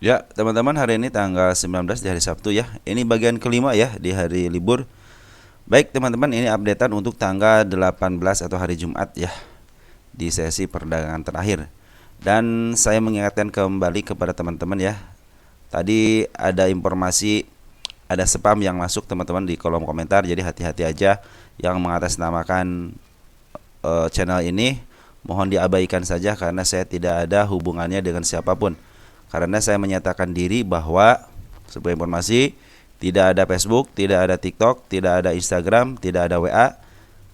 Ya, teman-teman, hari ini tanggal 19 di hari Sabtu ya. Ini bagian kelima ya di hari libur. Baik, teman-teman, ini updatean untuk tanggal 18 atau hari Jumat ya di sesi perdagangan terakhir. Dan saya mengingatkan kembali kepada teman-teman ya. Tadi ada informasi, ada spam yang masuk teman-teman di kolom komentar. Jadi hati-hati aja yang mengatasnamakan channel ini. Mohon diabaikan saja karena saya tidak ada hubungannya dengan siapapun. Karena saya menyatakan diri bahwa sebagai informasi, tidak ada Facebook, tidak ada TikTok, tidak ada Instagram, tidak ada WA,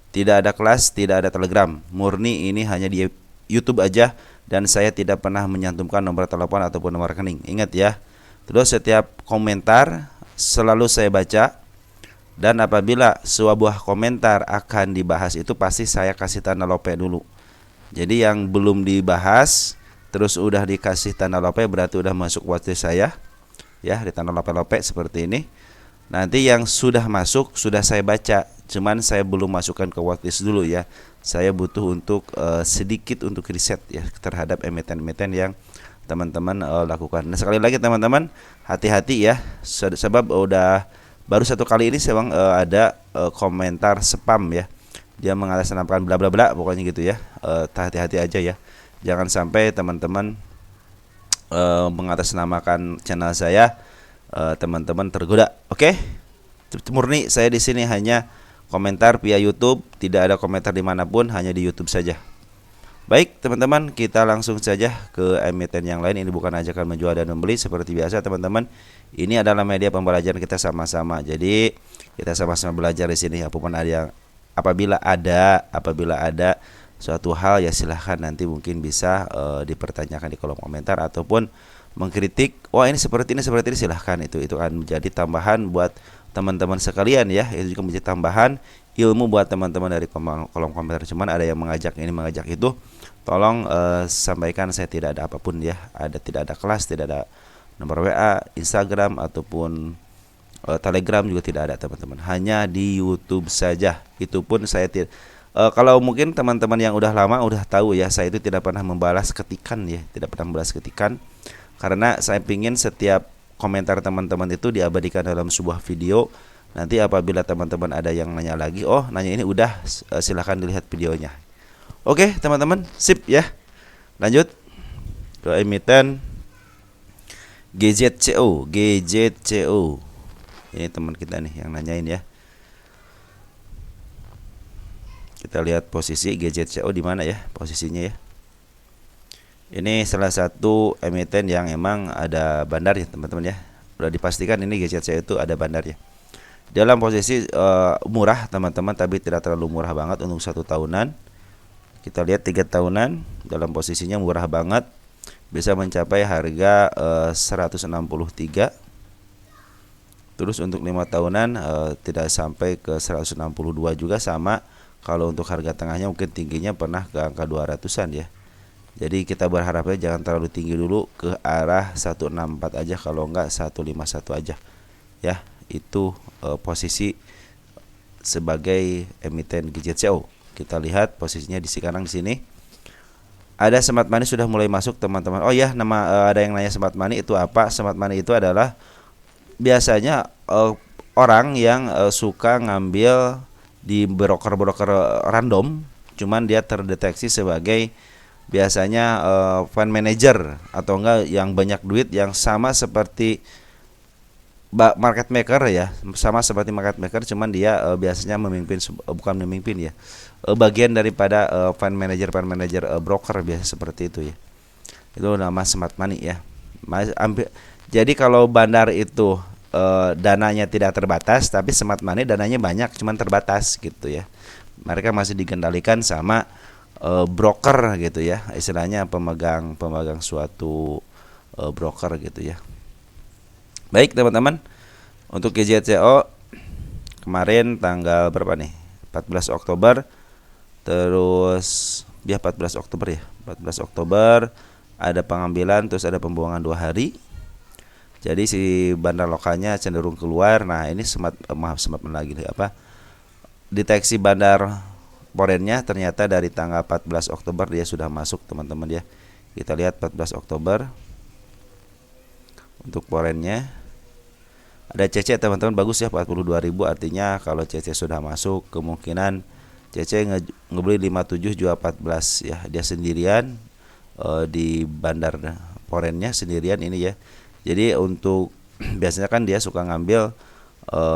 tidak ada kelas, tidak ada Telegram. Murni ini hanya di YouTube aja, dan saya tidak pernah menyantumkan nomor telepon ataupun nomor rekening. Ingat ya. Terus setiap komentar selalu saya baca, dan apabila sebuah komentar akan dibahas itu pasti saya kasih tanda lope dulu. Jadi yang belum dibahas terus udah dikasih tanda lope berarti udah masuk watchlist saya ya, di tanda lope-lope seperti ini. Nanti yang sudah masuk sudah saya baca, cuman saya belum masukkan ke watchlist dulu ya. Saya butuh untuk sedikit untuk riset ya terhadap emiten-emiten yang teman-teman lakukan. Nah, sekali lagi teman-teman, hati-hati ya, sebab udah baru satu kali ini saya ada komentar spam ya. Dia mengatasnamakan bla bla bla pokoknya gitu ya. Hati-hati aja ya. Jangan sampai teman-teman mengatasnamakan channel saya, teman-teman tergoda. Oke? Murni saya di sini hanya komentar via YouTube, tidak ada komentar dimanapun, hanya di YouTube saja. Baik teman-teman, kita langsung saja ke emiten yang lain. Ini bukan ajakan menjual dan membeli seperti biasa teman-teman. Ini adalah media pembelajaran kita sama-sama. Jadi kita sama-sama belajar di sini. Apabila ada suatu hal ya silahkan nanti mungkin bisa dipertanyakan di kolom komentar ataupun mengkritik. Wah, ini seperti ini silahkan, itu akan menjadi tambahan buat teman-teman sekalian ya. Itu juga menjadi tambahan ilmu buat teman-teman dari kolom komentar. Cuman ada yang mengajak ini mengajak itu, tolong sampaikan saya tidak ada apapun ya. Tidak ada kelas, tidak ada nomor WA, Instagram ataupun Telegram juga tidak ada teman-teman. Hanya di YouTube saja. Itu pun saya tidak. Kalau mungkin teman-teman yang udah lama udah tahu ya, saya itu tidak pernah membalas ketikan ya, tidak pernah membalas ketikan. Karena saya pingin setiap komentar teman-teman itu diabadikan dalam sebuah video. Nanti apabila teman-teman ada yang nanya lagi, oh nanya ini udah, silahkan dilihat videonya. Oke teman-teman, sip ya. Lanjut ke emiten GZCO. Ini teman kita nih yang nanyain ya. Kita lihat posisi GZCO di mana ya posisinya ya. Ini salah satu emiten yang emang ada bandar ya teman-teman ya. Udah dipastikan ini GZCO itu ada bandar ya. Dalam posisi murah teman-teman, tapi tidak terlalu murah banget untuk 1 tahunan. Kita lihat 3 tahunan dalam posisinya murah banget, bisa mencapai harga 163. Terus untuk 5 tahunan tidak sampai ke 162 juga sama. Kalau untuk harga tengahnya mungkin tingginya pernah ke angka 200-an ya. Jadi kita berharapnya jangan terlalu tinggi dulu, ke arah 164 aja, kalau enggak 151 aja. Ya, itu posisi sebagai emiten GZCO. Kita lihat posisinya di sekarang di sini. Ada smart money sudah mulai masuk teman-teman. Oh ya, ada yang nanya smart money itu apa? Smart money itu adalah biasanya orang yang suka ngambil di broker-broker random, cuman dia terdeteksi sebagai biasanya fund manager atau enggak yang banyak duit, yang sama seperti market maker ya, sama seperti market maker, cuman dia biasanya bukan memimpin ya, bagian daripada fund manager broker biasa seperti itu ya. Itu nama smart money ya. Jadi kalau bandar itu dananya tidak terbatas, tapi smart money dananya banyak cuman terbatas gitu ya. Mereka masih dikendalikan sama broker gitu ya, istilahnya pemegang suatu broker gitu ya. Baik teman-teman, untuk GZCO kemarin tanggal berapa nih? 14 Oktober. Terus ya 14 Oktober ya. 14 Oktober ada pengambilan, terus ada pembuangan 2 hari. Jadi si bandar lokalnya cenderung keluar. Nah, ini deteksi bandar foreignnya ternyata dari tanggal 14 Oktober dia sudah masuk teman-teman ya. Kita lihat 14 Oktober Untuk porennya ada CC teman-teman, bagus ya 42.000, artinya kalau CC sudah masuk kemungkinan CC ngebeli 57 jual 14 ya. Dia sendirian di bandar porennya sendirian ini ya. Jadi untuk biasanya kan dia suka ngambil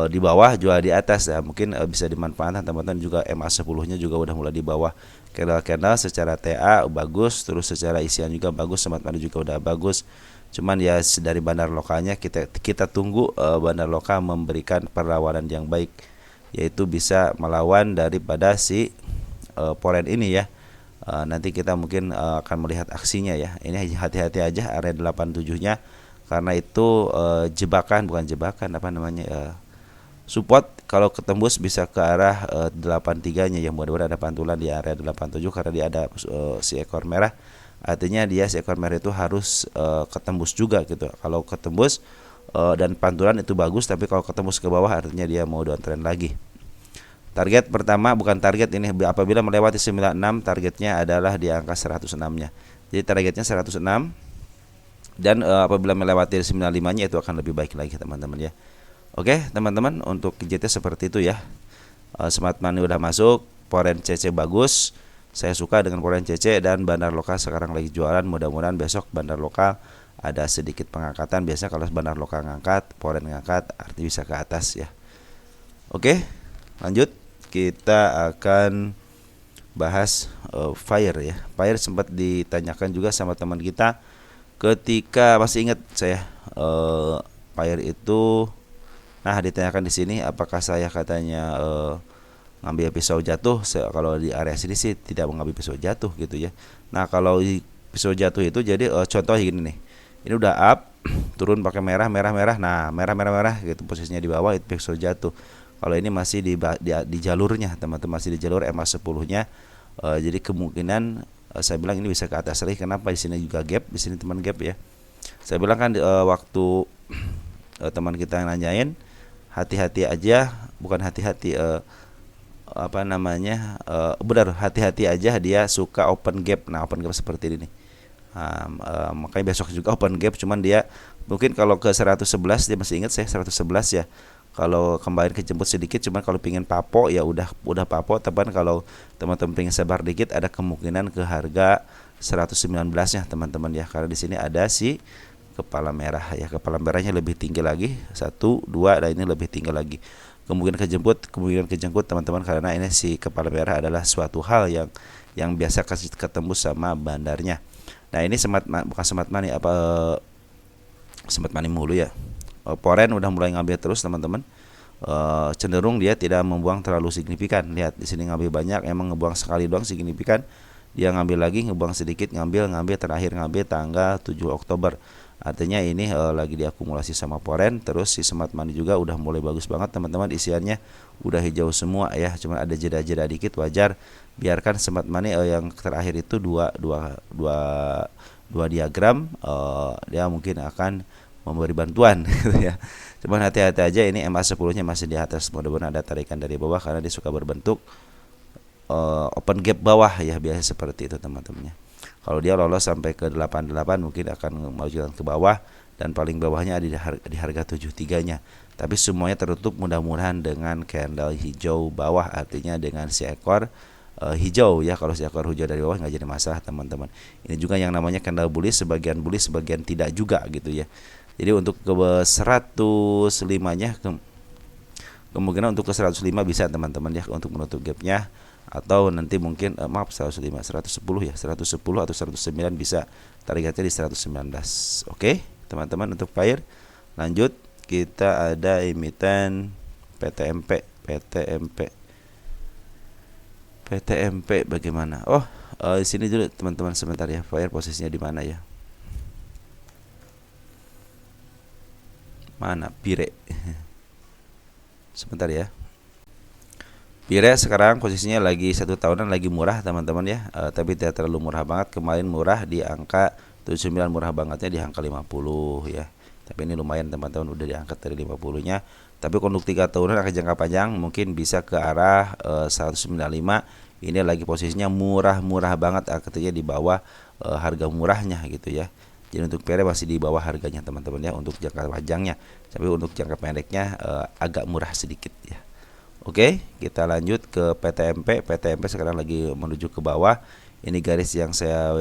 di bawah jual di atas ya, mungkin bisa dimanfaatkan teman-teman. Juga MA10-nya juga udah mulai di bawah. Candle secara TA bagus, terus secara isian juga bagus, smart money juga udah bagus. Cuman ya dari bandar lokalnya kita tunggu bandar lokal memberikan perlawanan yang baik, yaitu bisa melawan daripada si poren ini ya. Nanti kita mungkin akan melihat aksinya ya. Ini hati-hati aja area 87-nya, karena itu jebakan, bukan jebakan, apa namanya, support. Kalau ketembus bisa ke arah 83-nya yang mudah-mudahan ada pantulan di area 87, karena dia ada si ekor merah. Artinya dia si ekor merah itu harus ketembus juga gitu. Kalau ketembus dan pantulan itu bagus, tapi kalau ketembus ke bawah artinya dia mau downtrend lagi. Target pertama, bukan target ini, apabila melewati 96, targetnya adalah di angka 106-nya. Jadi targetnya 106, dan apabila melewati 95-nya itu akan lebih baik lagi teman-teman ya. Oke teman-teman, untuk GJT seperti itu ya. Smart money udah masuk, poren CC bagus. Saya suka dengan poren CC, dan bandar lokal sekarang lagi jualan. Mudah-mudahan besok bandar lokal ada sedikit pengangkatan. Biasanya kalau bandar lokal ngangkat, poren ngangkat, arti bisa ke atas ya. Oke, lanjut. Kita akan bahas fire ya. Fire sempat ditanyakan juga sama teman kita ketika, masih ingat saya, fire itu, nah ditanyakan di sini apakah saya katanya ngambil pisau jatuh. Kalau di area sini sih tidak mengambil pisau jatuh gitu ya. Nah kalau pisau jatuh itu jadi contoh gini nih, ini udah up, turun pakai merah, nah merah gitu posisinya di bawah, itu pisau jatuh. Kalau ini masih di jalurnya teman-teman, masih di jalur MA10-nya, jadi kemungkinan saya bilang ini bisa ke atas lagi. Kenapa? Di sini juga gap, di sini teman gap ya. Saya bilang kan waktu teman kita nanyain, hati-hati aja, bukan hati-hati, apa namanya, benar, hati-hati aja dia suka open gap. Nah open gap seperti ini nih. Makanya besok juga open gap, cuman dia mungkin kalau ke 111, dia masih ingat saya 111 ya. Kalau kembali kejemput sedikit, cuman kalau pingin papo ya udah papo teman. Kalau teman-teman pengen sebar dikit, ada kemungkinan ke harga 119-nya teman-teman ya, karena di sini ada si kepala merah ya. Kepala merahnya lebih tinggi lagi, 1, 2, dan ini lebih tinggi lagi. Kemungkinan kejemput teman-teman, karena ini si kepala merah adalah suatu hal yang biasa ketemu sama bandarnya. Nah ini bukan smart money, smart money mulu ya. Poren udah mulai ngambil terus teman-teman. Cenderung dia tidak membuang terlalu signifikan. Lihat di sini ngambil banyak, emang ngebuang sekali doang signifikan. Dia ngambil lagi, ngebuang sedikit, ngambil terakhir ngambil tanggal 7 Oktober. Artinya ini lagi diakumulasi sama poren. Terus si smart money juga udah mulai bagus banget teman-teman, isiannya udah hijau semua ya. Cuma ada jeda-jeda dikit, wajar. Biarkan smart money yang terakhir itu dua diagram, dia mungkin akan memberi bantuan gitu ya. Cuman hati-hati aja, ini MA10-nya masih di atas. Mudah-mudahan ada tarikan dari bawah, karena dia suka berbentuk open gap bawah ya, biasa seperti itu teman-temannya. Kalau dia lolos sampai ke 88 mungkin akan maju ke bawah, dan paling bawahnya ada di harga 73-nya. Tapi semuanya tertutup mudah-mudahan dengan candle hijau bawah, artinya dengan si ekor hijau ya. Kalau si ekor hijau dari bawah nggak jadi masalah teman-teman. Ini juga yang namanya candle bullish, sebagian tidak juga gitu ya. Jadi untuk ke 105-nya kemungkinan untuk ke 105 bisa teman-teman ya, untuk menutup gapnya. Atau nanti mungkin 110 ya, 110 atau 109 bisa, targetnya di 119. Oke teman-teman, untuk fire lanjut. Kita ada emiten PTMP bagaimana? Di sini dulu teman-teman sebentar ya, fire posisinya di mana ya? Mana Pire? Sebentar ya. Pire sekarang posisinya lagi 1 tahunan lagi murah teman-teman ya, tapi tidak terlalu murah banget. Kemarin murah di angka 79, murah bangetnya di angka 50 ya. Tapi ini lumayan teman-teman, udah diangkat dari 50-nya. Tapi untuk 3 tahunan akan jangka panjang mungkin bisa ke arah 195. Ini lagi posisinya murah banget, artinya di bawah harga murahnya gitu ya. Jadi untuk PR masih di bawah harganya teman-teman ya untuk jangka panjangnya. Tapi untuk jangka pendeknya agak murah sedikit ya. Oke, kita lanjut ke PTMP. PTMP sekarang lagi menuju ke bawah. Ini garis yang saya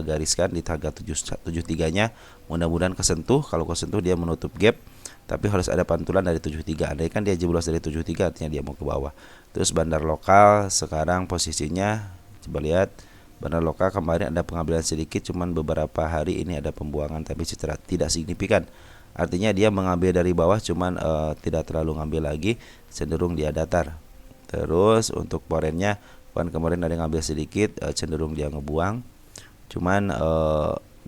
gariskan di harga 73-nya. Mudah-mudahan kesentuh. Kalau kesentuh dia menutup gap. Tapi harus ada pantulan dari 73. Andai kan dia jeblos dari 73 artinya dia mau ke bawah. Terus bandar lokal sekarang posisinya coba lihat. Bandar lokal kemarin ada pengambilan sedikit, cuman beberapa hari ini ada pembuangan tapi secara tidak signifikan. Artinya dia mengambil dari bawah, cuman tidak terlalu ngambil lagi, cenderung dia datar. Terus untuk forennya, kemarin ada ngambil sedikit, cenderung dia ngebuang, cuman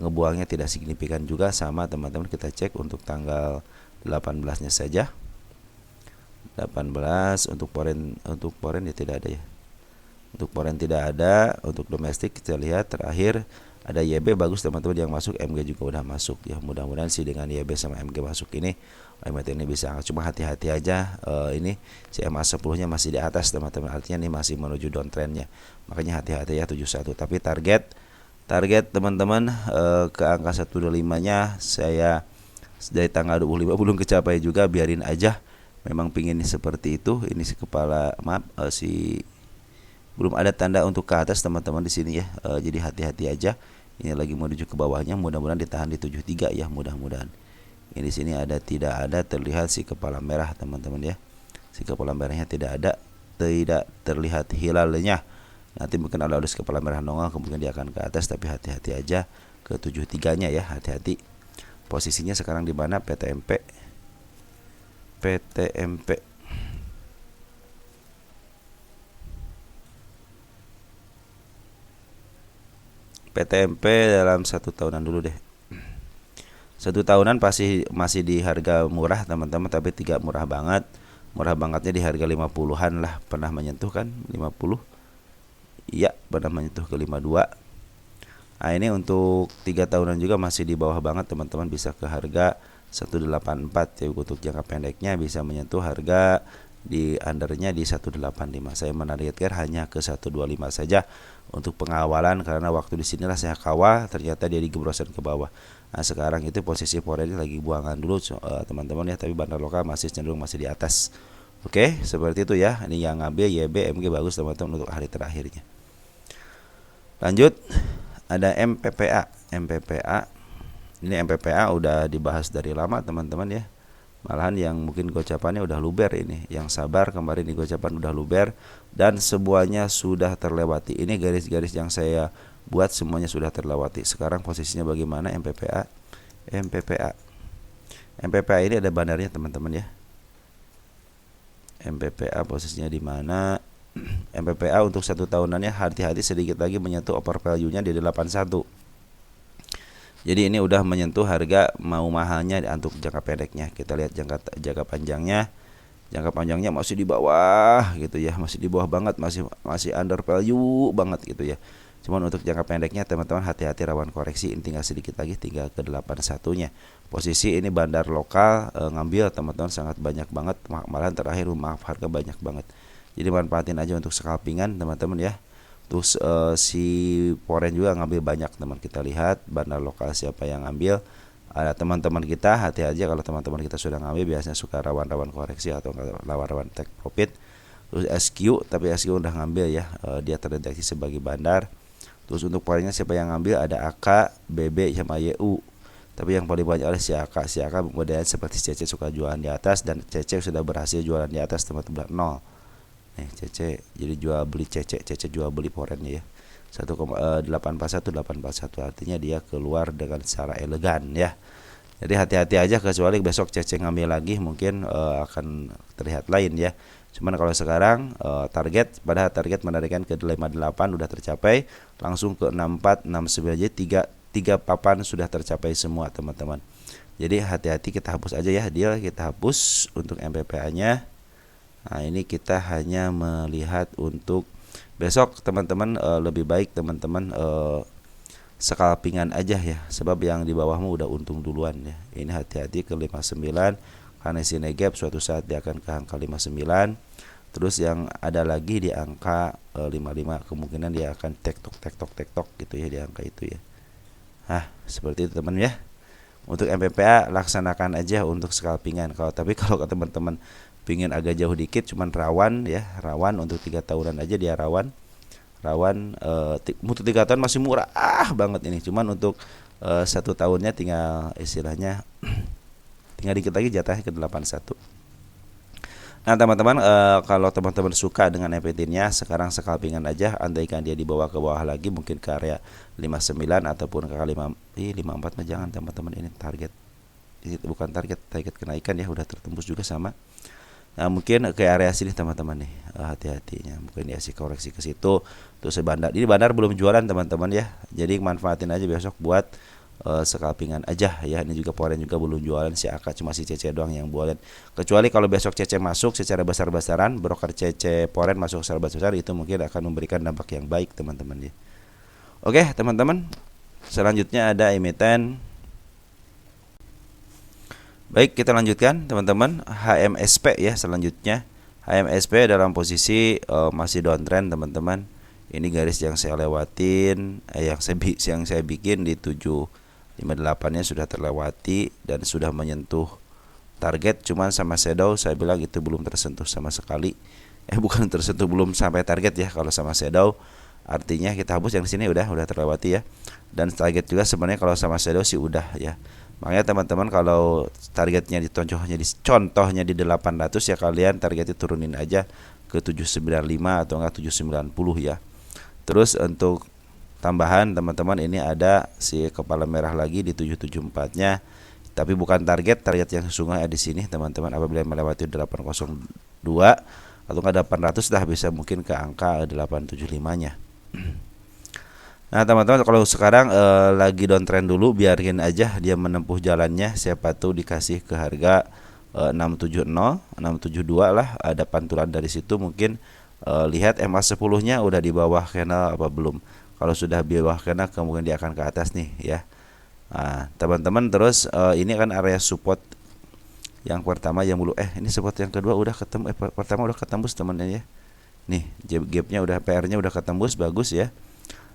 ngebuangnya tidak signifikan juga. Sama teman-teman, kita cek untuk tanggal 18-nya saja. 18 untuk foren ya tidak ada ya. Untuk foreign tidak ada. Untuk domestik kita lihat terakhir ada YB bagus teman-teman yang masuk, MG juga udah masuk ya. Mudah-mudahan sih dengan YB sama MG masuk ini emiten ini bisa, cuma hati-hati aja ini CMA 10-nya masih di atas teman-teman, artinya ini masih menuju downtrendnya. Makanya hati-hati ya 71. Tapi target teman-teman ke angka 125-nya saya dari tanggal 25 belum kecapai juga, biarin aja. Memang pingin seperti itu. Ini si kepala belum ada tanda untuk ke atas teman-teman di sini ya. Jadi hati-hati aja. Ini lagi menuju ke bawahnya, mudah-mudahan ditahan di 73 ya, mudah-mudahan. Ini di sini tidak ada terlihat si kepala merah teman-teman ya. Si kepala merahnya tidak terlihat hilalnya. Nanti mungkin ada kepala merah nongol, kemungkinan dia akan ke atas, tapi hati-hati aja ke 73-nya ya, hati-hati. Posisinya sekarang di mana PTMP? PTMP dalam 1 tahunan dulu deh. 1 tahunan pasti masih di harga murah teman-teman, tapi tidak murah banget. Murah bangetnya di harga 50-an lah, pernah menyentuh kan 50. Iya, pernah menyentuh ke 52. Nah, ini untuk 3 tahunan juga masih di bawah banget teman-teman, bisa ke harga 184 ya. Untuk jangka pendeknya bisa menyentuh harga di undernya di 185. Saya menargetkan hanya ke 125 saja untuk pengawalan, karena waktu di sinilah saya kawal, ternyata dia digebrosan ke bawah. Nah, sekarang itu posisi foreign lagi buangan dulu teman-teman ya, tapi bandar lokal masih cenderung masih di atas. Oke, seperti itu ya. Ini yang ngambil YB, MG bagus teman-teman untuk hari terakhirnya. Lanjut, ada MPPA. Ini MPPA udah dibahas dari lama teman-teman ya. Malahan yang mungkin gocapannya udah luber ini. Yang sabar kemarin di gocapan udah luber dan semuanya sudah terlewati. Ini garis-garis yang saya buat semuanya sudah terlewati. Sekarang posisinya bagaimana MPPA? MPPA ini ada bandarnya teman-teman ya. MPPA posisinya di mana? MPPA untuk 1 tahunannya hati-hati sedikit lagi menyentuh over value-nya di 81. Jadi ini udah menyentuh harga mau mahalnya untuk jangka pendeknya. Kita lihat jangka panjangnya. Jangka panjangnya masih di bawah gitu ya, masih di bawah banget, masih under value banget gitu ya. Cuman untuk jangka pendeknya teman-teman hati-hati rawan koreksi. Ini tinggal sedikit lagi, tinggal ke 81-nya. Posisi ini bandar lokal ngambil teman-teman sangat banyak banget, malahan terakhir harga banyak banget. Jadi manfaatin aja untuk scalpingan teman-teman ya. Terus si foreign juga ngambil banyak teman. Kita lihat bandar lokal siapa yang ngambil. Ada teman-teman kita, hati-hati kalau teman-teman kita sudah ngambil, biasanya suka rawan-rawan koreksi atau rawan-rawan take profit. Terus SQ, tapi SQ udah ngambil ya, dia terdeteksi sebagai bandar. Terus untuk foreignnya siapa yang ngambil, ada AK, BB sama YU. Tapi yang paling banyak adalah si AK. Si AK kemudian seperti CC suka jualan di atas, dan CC sudah berhasil jualan di atas teman-teman 0. Nih CC jadi jual beli CC jual beli foreignnya ya 1,841 artinya dia keluar dengan secara elegan ya. Jadi hati-hati aja, kecuali besok CC ngambil lagi mungkin akan terlihat lain ya. Cuman kalau sekarang target menarikkan ke 58 udah tercapai, langsung ke 64 69 aja, tiga papan sudah tercapai semua teman-teman. Jadi hati-hati, kita hapus aja ya, kita hapus untuk MPPA-nya. Nah, ini kita hanya melihat untuk besok teman-teman, lebih baik teman-teman scalpingan aja ya, sebab yang di bawahmu udah untung duluan ya. Ini hati-hati ke 59 karena sini gap suatu saat dia akan ke angka 59. Terus yang ada lagi di angka 55, kemungkinan dia akan tektok gitu ya di angka itu ya. Nah, seperti itu teman ya. Untuk MPPA laksanakan aja untuk scalpingan. Kalau teman-teman pingin agak jauh dikit, cuman rawan ya, rawan untuk 3 tahunan aja dia rawan. Untuk 3 tahun masih murah banget ini. Cuman untuk 1 tahunnya tinggal istilahnya tinggal dikit lagi jatahnya ke 81. Nah teman-teman, kalau teman-teman suka dengan FPT-nya, sekarang scalpingan aja. Andaikan dia dibawa ke bawah lagi, mungkin ke area 59 ataupun ke 54 mah jangan teman-teman, ini target. Ini bukan target kenaikan ya, udah tertembus juga sama. Nah mungkin ke area sini teman-teman nih, hati-hatinya mungkin dia koreksi ke situ. Terus bandar, ini bandar belum jualan teman-teman ya, jadi manfaatin aja besok buat scalpingan aja ya. Ini juga Poren juga belum jualan, si Aka cuma si CC doang yang jualan. Kecuali kalau besok CC masuk secara besar-besaran, broker CC Poren masuk secara besar, itu mungkin akan memberikan dampak yang baik teman-teman ya. Oke teman-teman, selanjutnya ada emiten. Baik, kita lanjutkan teman-teman, HMSP ya. Selanjutnya HMSP dalam posisi masih downtrend teman-teman. Ini garis yang saya lewatin, yang saya bikin di 758-nya sudah terlewati dan sudah menyentuh target. Cuman sama shadow saya bilang itu belum tersentuh sama sekali. Bukan tersentuh, belum sampai target ya. Kalau sama shadow artinya kita hapus yang di sini udah terlewati ya. Dan target juga sebenarnya kalau sama shadow sih udah ya. Makanya teman-teman kalau targetnya contohnya di 800 ya, kalian targetnya turunin aja ke 795 atau enggak 790 ya. Terus untuk tambahan teman-teman, ini ada si kepala merah lagi di 774-nya. Tapi bukan target yang sesungguhnya di sini teman-teman. Apabila melewati 802 atau enggak 800 dah bisa mungkin ke angka 875-nya. Nah teman-teman, kalau sekarang lagi downtrend dulu, biarin aja dia menempuh jalannya. Siapa tuh dikasih ke harga 670, 672 lah, ada pantulan dari situ. Mungkin lihat MA10-nya udah di bawah candle apa belum. Kalau sudah di bawah candle, kemudian dia akan ke atas nih ya. Nah teman-teman, terus ini kan area support yang pertama yang dulu, ini support yang kedua udah ketemu, pertama udah ketembus teman-teman ya. Nih gapnya udah, PR-nya udah ketembus, bagus ya.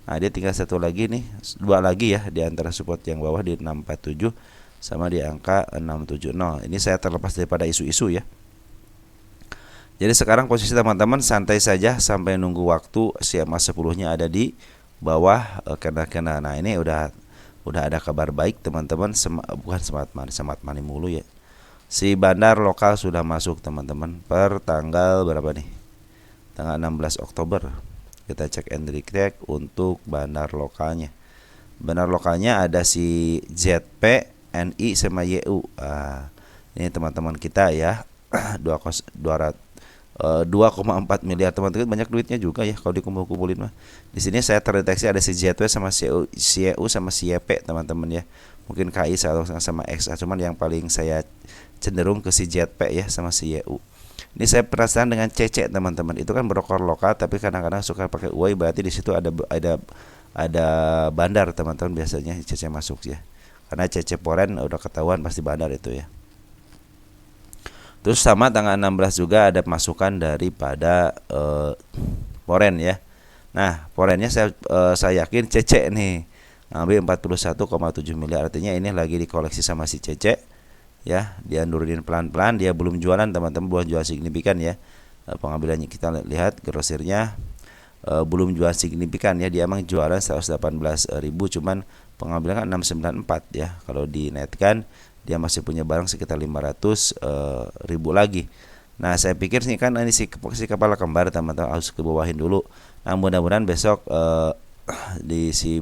Nah dia tinggal satu lagi nih, dua lagi ya di antara support yang bawah di 647 sama di angka 670. Ini saya terlepas daripada isu-isu ya. Jadi sekarang posisi teman-teman santai saja sampai nunggu waktu si MA10-nya ada di bawah kena. Nah ini udah ada kabar baik teman-teman, bukan semat mani mulu ya. Si bandar lokal sudah masuk teman-teman per tanggal berapa nih? Tanggal 16 Oktober. Kita cek and recheck untuk bandar lokalnya. Bandar lokalnya ada si ZP, NI sama YU. Ini teman-teman kita ya. 2,4 miliar teman-teman, banyak duitnya juga ya kalau dikumpul-kumpulin mah. Di sini saya terdeteksi ada si ZP sama si YU sama si YP teman-teman ya. Mungkin KI sama XA, cuman yang paling saya cenderung ke si ZP ya sama si YU. Ini saya penasaran dengan CC teman-teman. Itu kan broker lokal tapi kadang-kadang suka pakai UI, berarti di situ ada bandar teman-teman, biasanya CC masuk ya. Karena CC Poren udah ketahuan pasti bandar itu ya. Terus sama tanggal 16 juga ada masukan daripada Poren ya. Nah, Porennya saya yakin CC nih ngambil 41,7 miliar, artinya ini lagi dikoleksi sama si CC. Ya, dia nurunin pelan-pelan, dia belum jualan teman-teman, belum jual signifikan ya. Pengambilannya kita lihat grosirnya belum jual signifikan ya, dia emang jualan 118.000, cuman pengambilan kan 694 ya. Kalau dinetkan dia masih punya barang sekitar 500.000 lagi. Nah saya pikir sih kan ini si kepala kembar teman-teman harus kebawahin dulu. Nah mudah-mudahan besok di si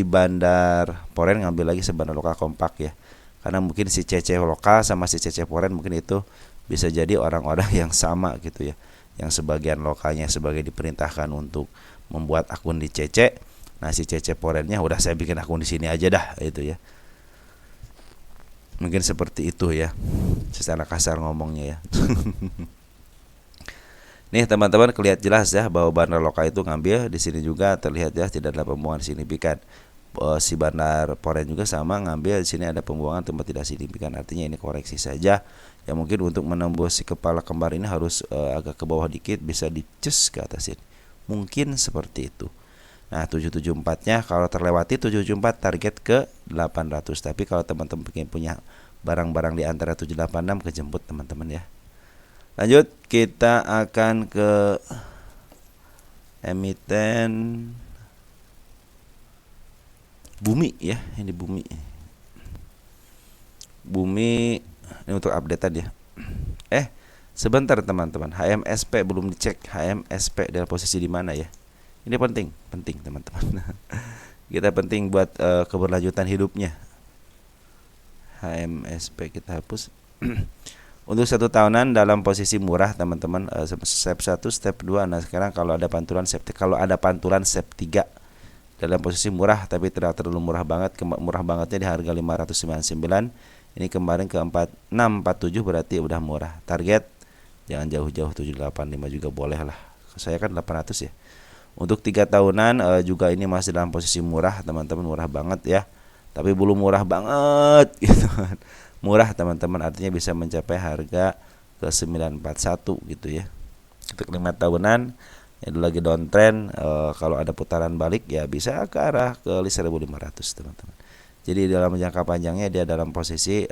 bandar Poren ngambil lagi sebandar lokal kompak ya. Karena mungkin si CC lokal sama si CC Poren mungkin itu bisa jadi orang-orang yang sama gitu ya. Yang sebagian lokalnya sebagai diperintahkan untuk membuat akun di CC. Nah si CC Porennya udah saya bikin akun di sini aja dah itu ya. Mungkin seperti itu ya. Secara kasar ngomongnya ya. Nih teman-teman, kelihatan jelas ya bahwa bandar lokal itu ngambil. Di sini juga terlihat jelas tidak ada pembuangan signifikan. Si bandar Poren juga sama ngambil, di sini ada pembuangan tempat tidak signifikan, artinya ini koreksi saja ya. Mungkin untuk menembus si kepala kembar ini harus agak ke bawah dikit, bisa dicus ke atas ini, mungkin seperti itu. Nah 774-nya kalau terlewati 774 target ke 800. Tapi kalau teman-teman ingin punya barang-barang di antara 786 kejemput teman-teman ya. Lanjut kita akan ke emiten Bumi ya. Ini Bumi. Bumi ini untuk updatean ya. Sebentar teman-teman, HMSP belum dicek. HMSP dalam posisi di mana ya? Ini penting teman-teman. Kita penting buat keberlanjutan hidupnya. HMSP kita hapus. Untuk 1 tahunan dalam posisi murah teman-teman, step 1, step 2. Nah sekarang kalau ada pantulan step 3 dalam posisi murah tapi tidak terlalu murah banget. Murah bangetnya di harga 599. Ini kemarin ke 4647 berarti udah murah. Target jangan jauh-jauh 785 juga boleh lah. Saya kan 800 ya. Untuk 3 tahunan juga ini masih dalam posisi murah teman-teman, murah banget ya. Tapi belum murah banget gitu kan. Murah teman-teman artinya bisa mencapai harga ke 941 gitu ya. Untuk 5 tahunan itu lagi downtrend, kalau ada putaran balik ya bisa ke arah ke 1500 teman-teman. Jadi dalam jangka panjangnya dia dalam posisi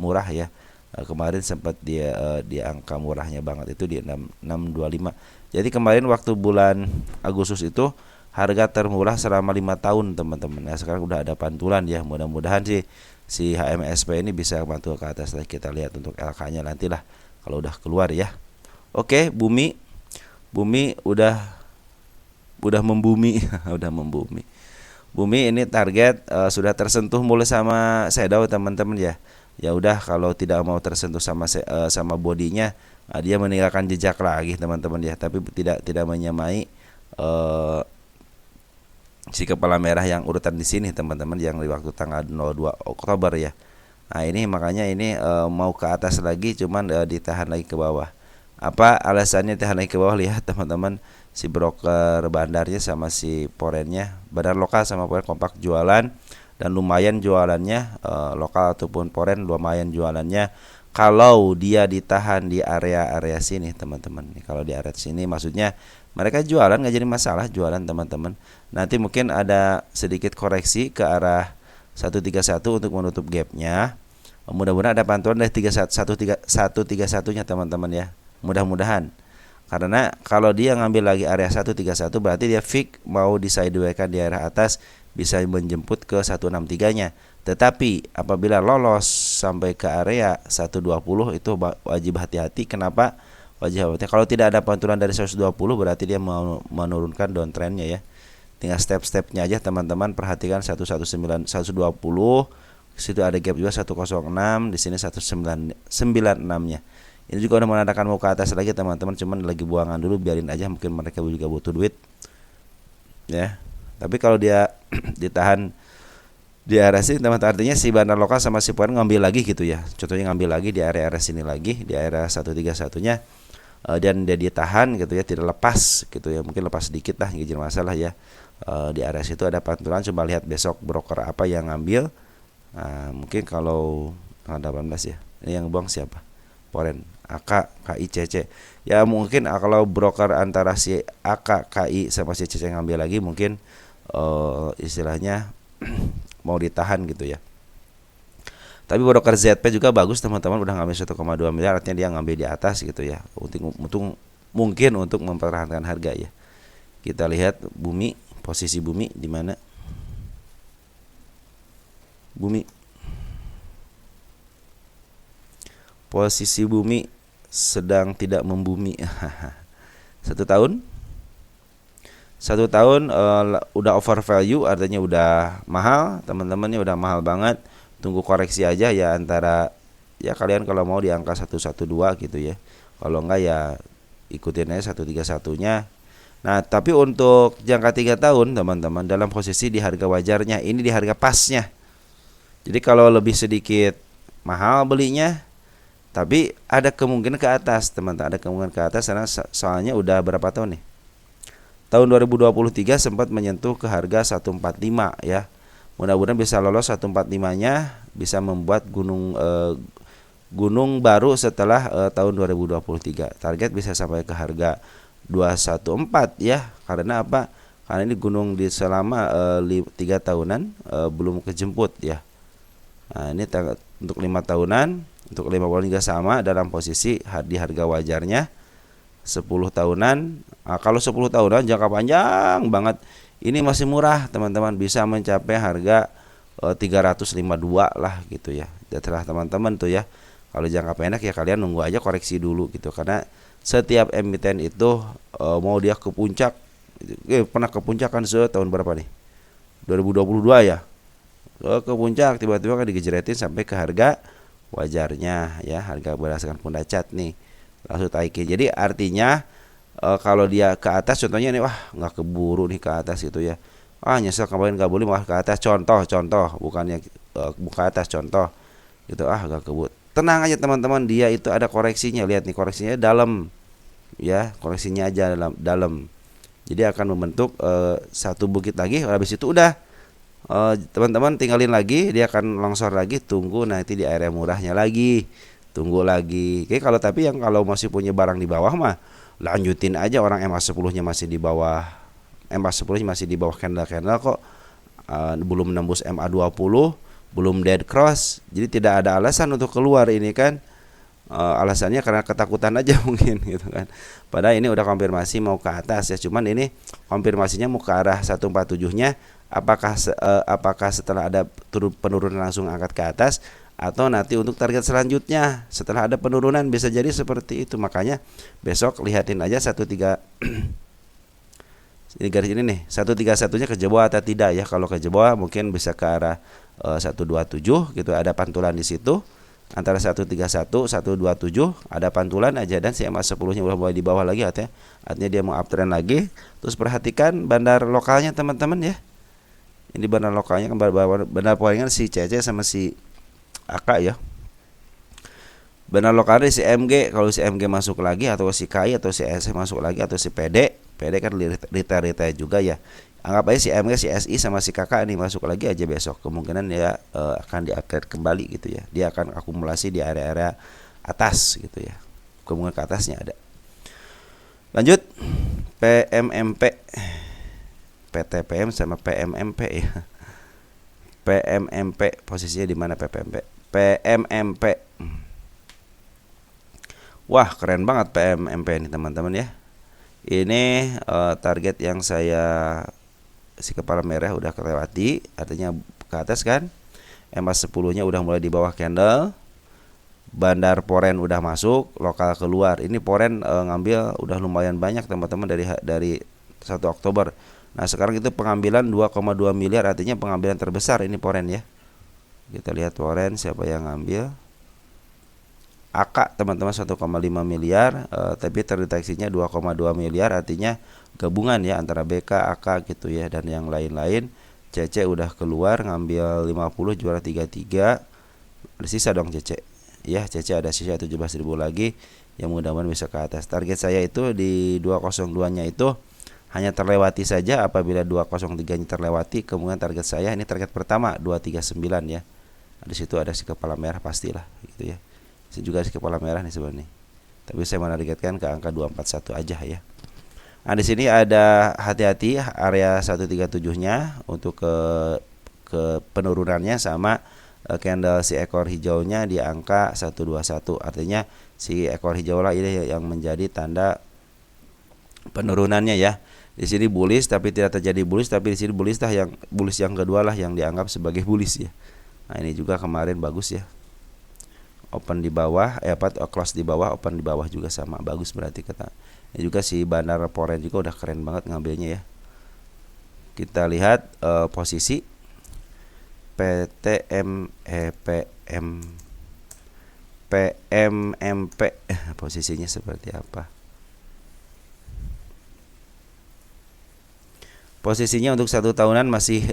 murah ya. Kemarin sempat dia di angka murahnya banget itu di 625. Jadi kemarin waktu bulan Agustus itu harga termurah selama 5 tahun teman-teman. Nah, sekarang udah ada pantulan ya. Mudah-mudahan sih si HMSP ini bisa mantul ke atas. Kita lihat untuk LK-nya nantilah kalau udah keluar ya. Oke, Bumi udah membumi. Udah membumi. Bumi ini target sudah tersentuh mulai sama shadow teman-teman ya. Ya udah kalau tidak mau tersentuh sama bodinya, dia meninggalkan jejak lagi teman-teman ya. Tapi tidak menyamai si kepala merah yang urutan di sini teman-teman, yang di waktu tanggal 02 Oktober ya. Nah ini makanya ini mau ke atas lagi, cuman ditahan lagi ke bawah. Apa alasannya ditahan lagi ke bawah? Lihat teman-teman, si broker bandarnya sama si porennya, bandar lokal sama poren kompak jualan dan lumayan jualannya, lokal ataupun poren lumayan jualannya. Kalau dia ditahan di area-area sini teman-teman, kalau di area sini maksudnya mereka jualan nggak jadi masalah, jualan teman-teman. Nanti mungkin ada sedikit koreksi ke arah 131 untuk menutup gapnya. Mudah-mudahan ada pantulan dari 131-nya teman-teman ya. Mudah-mudahan. Karena kalau dia ngambil lagi area 131 berarti dia fix mau di sideway-kan di area atas, bisa menjemput ke 163-nya. Tetapi apabila lolos sampai ke area 120 itu wajib hati-hati. Kenapa? Wajib hati-hati. Kalau tidak ada pantulan dari 120 berarti dia mau menurunkan downtrendnya ya. Tinggal step-stepnya aja teman-teman, perhatikan 119 120. Situ ada gap juga 106, di sini 196-nya. Ini juga udah menandakan mau ke atas lagi teman-teman, cuman lagi buangan dulu, biarin aja, mungkin mereka juga butuh duit. Ya. Tapi kalau dia ditahan di area sini teman-teman, artinya si bandar lokal sama si poren ngambil lagi gitu ya. Contohnya ngambil lagi di area-area sini lagi, di area 131-nya, dan dia ditahan gitu ya, tidak lepas gitu ya. Mungkin lepas sedikit lah, enggak jadi masalah ya. Di area situ ada pantulan, coba lihat besok broker apa yang ngambil. Mungkin kalau tanggal 18 ya. Ini yang buang siapa? Poren, AK, KI, CC. Ya mungkin kalau broker antara si AK, KI sama si CC ngambil lagi, mungkin istilahnya mau ditahan gitu ya. Tapi broker ZP juga bagus teman-teman, udah ngambil 1,2 miliar, artinya dia ngambil di atas gitu ya. Mungkin untuk mempertahankan harga ya. Kita lihat Bumi, posisi Bumi di mana? Bumi. Posisi Bumi sedang tidak membumi. 1 tahun? 1 tahun udah over value, artinya udah mahal, teman-temannya udah mahal banget. Tunggu koreksi aja ya, antara ya kalian kalau mau di angka 112 gitu ya. Kalau enggak ya ikutin aja 131-nya. Nah, tapi untuk jangka 3 tahun teman-teman dalam posisi di harga wajarnya, ini di harga pasnya. Jadi kalau lebih sedikit mahal belinya, tapi ada kemungkinan ke atas teman-teman, ada kemungkinan ke atas karena soalnya udah berapa tahun nih? Tahun 2023 sempat menyentuh ke harga 145 ya. Mudah-mudahan bisa lolos 145-nya, bisa membuat gunung baru setelah tahun 2023. Target bisa sampai ke harga 214 ya. Karena apa? karena ini gunung di selama 3 tahunan belum kejemput ya. Nah, ini untuk 5 tahunan, untuk 5 bulan juga sama dalam posisi di harga wajarnya. 10 tahunan, nah, kalau 10 tahunan jangka panjang banget, ini masih murah teman-teman, bisa mencapai harga 352 lah gitu ya. Terserah teman-teman tuh ya. Kalau jangka pendek ya kalian nunggu aja koreksi dulu gitu, karena setiap emiten itu mau dia ke puncak, pernah ke puncak kan tahun berapa nih? 2022 ya. Ke puncak tiba-tiba kan digejretin sampai ke harga wajarnya ya, harga berdasarkan pundacat nih. Langsung taikin. Jadi artinya kalau dia ke atas, contohnya nih, wah nggak keburu nih ke atas gitu ya. Ah nyesel kemarin nggak boleh malah ke atas. Contoh, bukannya buka atas contoh gitu. Ah nggak keburu. Tenang aja teman-teman, dia itu ada koreksinya. Lihat nih koreksinya dalam, ya koreksinya aja dalam. Jadi akan membentuk satu bukit lagi. Habis itu udah teman-teman tinggalin lagi, dia akan longsor lagi. Tunggu nanti di area murahnya lagi. Tunggu lagi. Oke, tapi yang kalau masih punya barang di bawah mah lanjutin aja, orang MA10-nya masih di bawah. MA10-nya masih di bawah candle kok. Belum nembus MA20, belum dead cross. Jadi tidak ada alasan untuk keluar ini kan. Alasannya karena ketakutan aja mungkin gitu kan. Padahal ini udah konfirmasi mau ke atas ya. Cuman ini konfirmasinya mau ke arah 147-nya. Apakah setelah ada penurunan langsung angkat ke atas, atau nanti untuk target selanjutnya setelah ada penurunan, bisa jadi seperti itu. Makanya besok lihatin aja 13 ini garis ini nih, 131-nya kejebol atau tidak ya. Kalau kejebol mungkin bisa ke arah 127 gitu, ada pantulan di situ antara 131 127, ada pantulan aja, dan si MA10-nya udah mulai di bawah lagi, artinya dia mau uptrend lagi. Terus perhatikan bandar lokalnya teman-teman ya. Ini bandar lokalnya kan bandar poingan si CC sama si AK ya. Benar lokalnya si MG, kalau si MG masuk lagi, atau si KI, atau si SC masuk lagi, atau si PD kan retail juga ya. Anggap aja si MG, si SI sama si KK ini masuk lagi aja besok. Kemungkinan dia akan di-upgrade kembali gitu ya. Dia akan akumulasi di area-area atas gitu ya. Kemungkinan ke atasnya ada. Lanjut PMMP. PTPM sama PMMP ya. PMMP posisinya di mana PMMP? Wah, keren banget PMMP ini teman-teman ya. Ini target yang saya si kepala merah udah kelewati, artinya ke atas kan. MA10-nya udah mulai di bawah candle. Bandar Poren udah masuk, lokal keluar. Ini Poren ngambil udah lumayan banyak teman-teman dari 1 Oktober. Nah, sekarang itu pengambilan 2,2 miliar, artinya pengambilan terbesar ini Poren ya. Kita lihat Poren siapa yang ngambil. AK teman-teman 1,5 miliar, tapi terdeteksinya 2,2 miliar, artinya gabungan ya antara BK, AK gitu ya, dan yang lain-lain. CC udah keluar ngambil 50 juara 33. Ada sisa dong CC. Ya, CC ada sisa 17.000 lagi yang mudah-mudahan bisa ke atas. Target saya itu di 202-nya itu hanya terlewati saja. Apabila 203-nya terlewati, kemudian target saya ini target pertama 239 ya. Di situ ada si kepala merah pastilah gitu ya. Ini juga si kepala merah nih sebenarnya. Tapi saya menargetkan ke angka 241 aja ya. Nah, di sini ada hati-hati area 137-nya untuk ke penurunannya, sama candle si ekor hijaunya di angka 121. Artinya si ekor hijau lah ini yang menjadi tanda penurunannya ya. Di sini bullish tapi tidak terjadi bullish, tapi di sini bullish yang kedua lah yang dianggap sebagai bullish ya. Nah, ini juga kemarin bagus ya. Open di bawah, close di bawah, open di bawah juga sama, bagus berarti kata. Ini juga si Bandar Poren juga udah keren banget ngambilnya ya. Kita lihat posisi PMMP posisinya seperti apa. Posisinya untuk 1 tahunan masih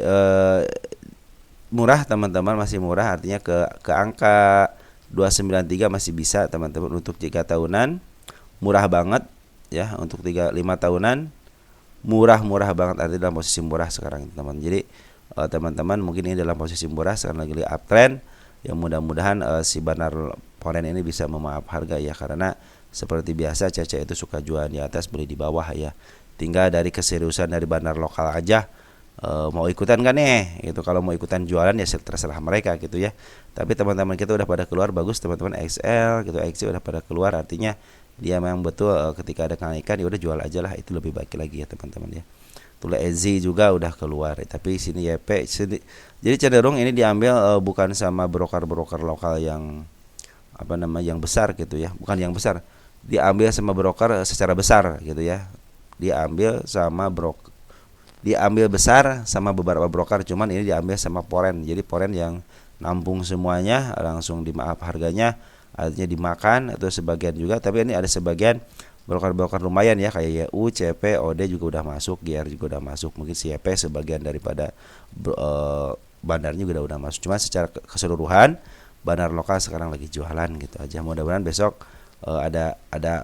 murah teman-teman, masih murah, artinya ke angka 293 masih bisa teman-teman. Untuk 3 tahunan murah banget ya, untuk 5 tahunan murah banget, artinya dalam posisi murah sekarang teman-teman. Jadi teman-teman mungkin ini dalam posisi murah sekarang lagi uptrend, yang mudah-mudahan si Bandar Poren ini bisa memaaf harga ya, karena seperti biasa Caca itu suka jual di atas beli di bawah ya. tinggal dari keseriusan dari bandar lokal aja. Mau ikutan kan nih gitu. Kalau mau ikutan jualan ya terserah mereka gitu ya. Tapi teman-teman kita udah pada keluar, bagus teman-teman. XL gitu, XC udah pada keluar, artinya dia memang betul ketika ada kenaikan ya udah jual aja lah, itu lebih baik lagi ya teman-teman ya. Tula EZ juga udah keluar, tapi sini YP sini, jadi cenderung ini diambil bukan sama broker-broker lokal yang apa namanya yang besar gitu ya, bukan yang besar, diambil sama broker secara besar gitu ya, diambil sama diambil besar sama beberapa broker, cuman ini diambil sama poren. Jadi poren yang nampung semuanya langsung dimaaf harganya, artinya dimakan atau sebagian juga. Tapi ini ada sebagian broker-broker lumayan ya, kayak YU, CP, OD juga udah masuk, GR juga udah masuk, mungkin CP sebagian daripada bandarnya juga udah masuk. Cuma secara keseluruhan bandar lokal sekarang lagi jualan gitu aja. Mudah-mudahan besok ada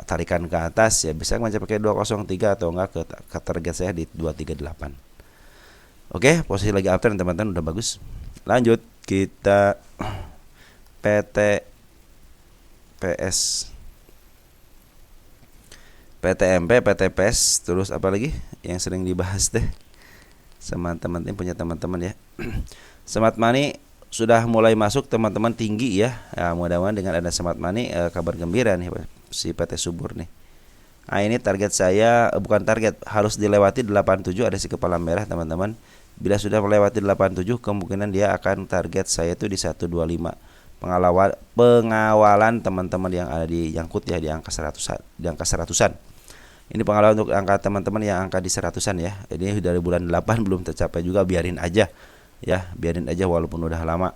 tarikan ke atas ya, bisa mencapai 203 atau enggak ke target saya di 238. Oke, posisi lagi uptrend teman-teman, udah bagus. Lanjut kita PT PS, PTMP, PTPS, terus apa lagi yang sering dibahas deh sama teman-teman, punya teman-teman ya. Smart Money sudah mulai masuk teman-teman, tinggi ya. Ya mudah-mudahan dengan ada Smart Money kabar gembira nih si PT Subur nih. Nah ini target saya, bukan target, harus dilewati 87, ada si kepala merah teman-teman. Bila sudah melewati 87 kemungkinan dia akan target saya itu di 125. Pengawalan teman-teman yang ada di Yangkut ya, di angka 100-an, di angka 100-an. Ini pengawalan untuk angka teman-teman yang angka di 100-an ya. Ini dari bulan 8 belum tercapai juga, biarin aja. Ya, biarin aja walaupun udah lama.